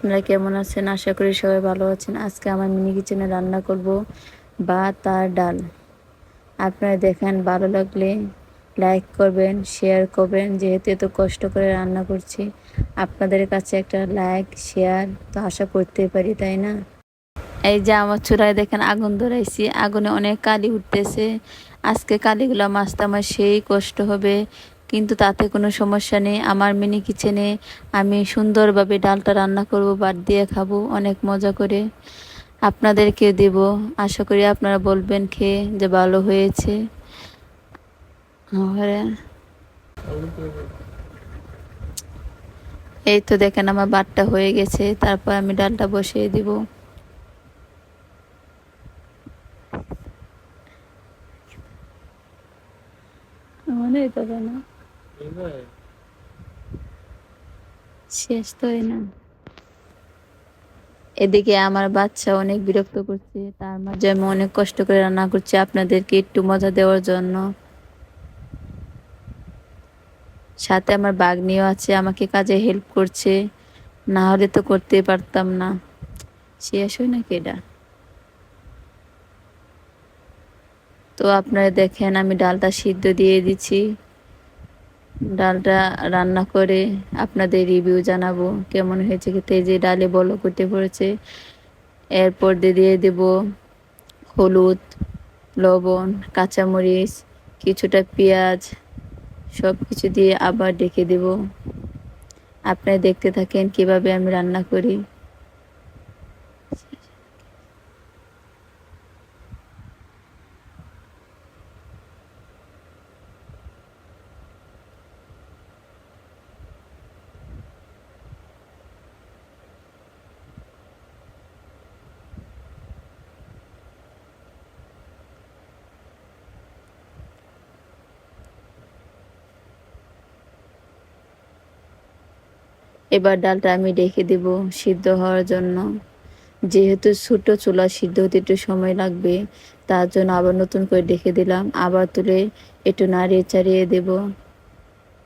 আপনারা কেমন আছেন? আশা করি সবাই ভালো আছেন। আজকে আমার মিনি কিচেনে রান্না করব ভাত আর ডাল। আপনারা দেখেন, ভালো লাগলে লাইক করবেন, শেয়ার করবেন। যেহেতু এত কষ্ট করে রান্না করছি, আপনাদের কাছে একটা লাইক শেয়ার তো আশা করতেই পারি, তাই না? এই যে আমার চুলায় দেখেন আগুন ধরাইছি, আগুনে অনেক কালি উঠতেছে। আজকে কালিগুলো মাছতে আমার সেই কষ্ট হবে, কিন্তু তাতে কোনো সমস্যা নেই। আমার মিনি কিচেনে আমি সুন্দরভাবে ডালটা রান্না করব, বাদ দিয়ে খাবো অনেক মজা করে, আপনাদেরকে দেব। আশা করি আপনারা বলবেন খেয়ে যে ভালো হয়েছে। এই তো দেখেন আমার ভাতটা হয়ে গেছে, তারপর আমি ডালটা বসিয়ে দিব। মনে হইতো না, শেষ তো হয় না। এদিকে আমার বাচ্চা অনেক বিরক্ত করছে, তার মাঝে আমি অনেক কষ্ট করে রান্না করছি আপনাদেরকে একটু মজা দেওয়ার জন্য। সাথে আমার বাগনিও আছে, আমাকে কাজে হেল্প করছে, না হলে তো করতেই পারতাম না। শেষ হয় নাকি এটা? তো আপনারা দেখেন আমি ডালটা সিদ্ধ দিয়ে দিচ্ছি। ডালটা রান্না করে আপনাদের রিভিউ জানাবো কেমন হয়েছে খেতে। যে ডালে বলক উঠে পড়েছে, এরপর দিয়ে দেব হলুদ, লবণ, কাঁচামরিচ, কিছুটা পেঁয়াজ, সব কিছু দিয়ে আবার ডেকে দেব। আপনারা দেখতে থাকেন কিভাবে আমি রান্না করি। এবার ডালটা আমি রেখে দেব সিদ্ধ হওয়ার জন্য। যেহেতু ছোটো চুলা, সিদ্ধ হতে একটু সময় লাগবে, তার জন্য আবার নতুন করে রেখে দিলাম। আবার তুলে একটু নাড়িয়ে চাড়িয়ে দেব,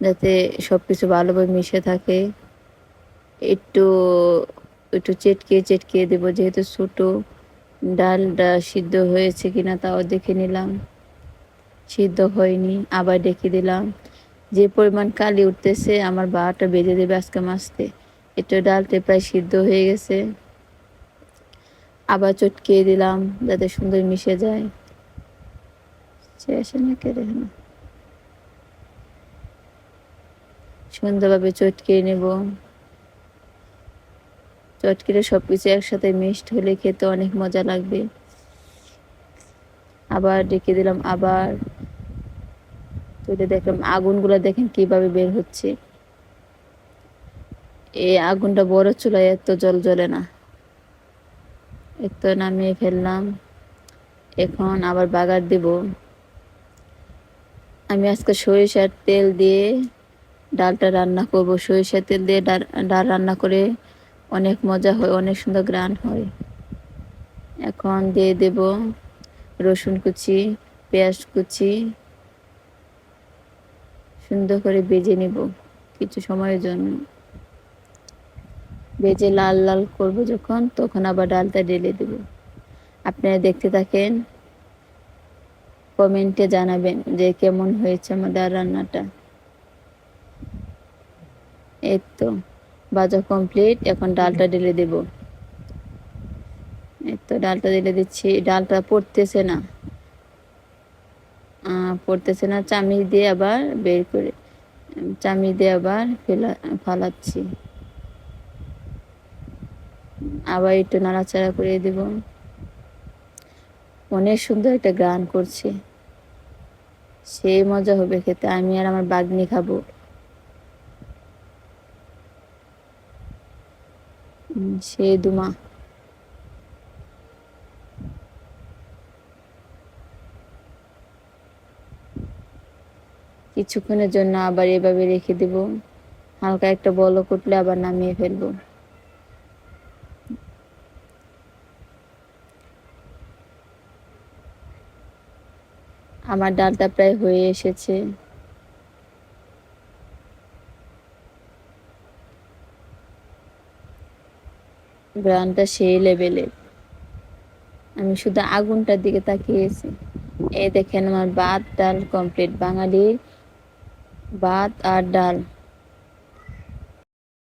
যাতে সব কিছু ভালোভাবে মিশে থাকে। একটু একটু চেটকিয়ে চেটকিয়ে দেবো, যেহেতু ছোটো। ডালটা সিদ্ধ হয়েছে কিনা তাও দেখে নিলাম, সিদ্ধ হয়নি, আবার রেখে দিলাম। যে পরিমাণ কালি উঠতেছে, আমার 12টা বেজে দেবে আজকে মাছতে। একটু ডালটা প্রায় সিদ্ধ হয়ে গেছে, আবার চটকিয়ে দিলাম যাতে সুন্দর মিশে যায়। শেষে না কেড়ে না, সুন্দরভাবে চটকিয়ে নেব। চটকিয়ে সবকিছু একসাথে মিক্সড হলে খেতে অনেক মজা লাগবে। আবার রেখে দিলাম, আবার তুলে দেখলাম আগুনগুলো দেখেন কিভাবে বের হচ্ছে। এই আগুনটা বড় চুলায় এত জল জ্বলে না। এত নামিয়ে ফেললাম, এখন আবার বাগার দেব। আমি আজকে সরিষার তেল দিয়ে ডালটা রান্না করব। সরিষার তেল দিয়ে ডাল রান্না করে অনেক মজা হয়, অনেক সুন্দর গ্রান হয়। এখন দিয়ে দেব রসুন কুচি, পেঁয়াজ কুচি, সুন্দর করে ভেজে নেব কিছু সময়ের জন্য। ভেজে লাল লাল করব যখন, তখন আবার ডালটা ঢেলে দেব। আপনারা দেখতে থাকেন, কমেন্টে জানাবেন যে কেমন হয়েছে আমাদের রান্নাটা। এই তো ভাজা কমপ্লিট, এখন ডালটা ঢেলে দেব। এই তো ডালটা ঢেলে দিচ্ছি। ডালটা পড়তেছে না, চামিচ দিয়ে আবার বের করে, চামিচ দিয়ে আবার ফালাচ্ছি। আবার একটু নাড়াচাড়া করে দেব। অনেক সুন্দর একটা গান করছে, সেই মজা হবে খেতে। আমি আর আমার বাগনি খাবো। সেই দুমা। কিছুক্ষণের জন্য আবার এভাবে রেখে দেব। হালকা একটা বলক উঠলে আবার নামিয়ে ফেলবো। আমার ডালটা প্রায় হয়ে এসেছে। গ্রানটা সেই লেভেলের। আমি শুধু আগুনটার দিকে তাকিয়েছি। এই দেখেন আমার ভাত ডাল কমপ্লিট, বাঙালির ভাত আর ডাল।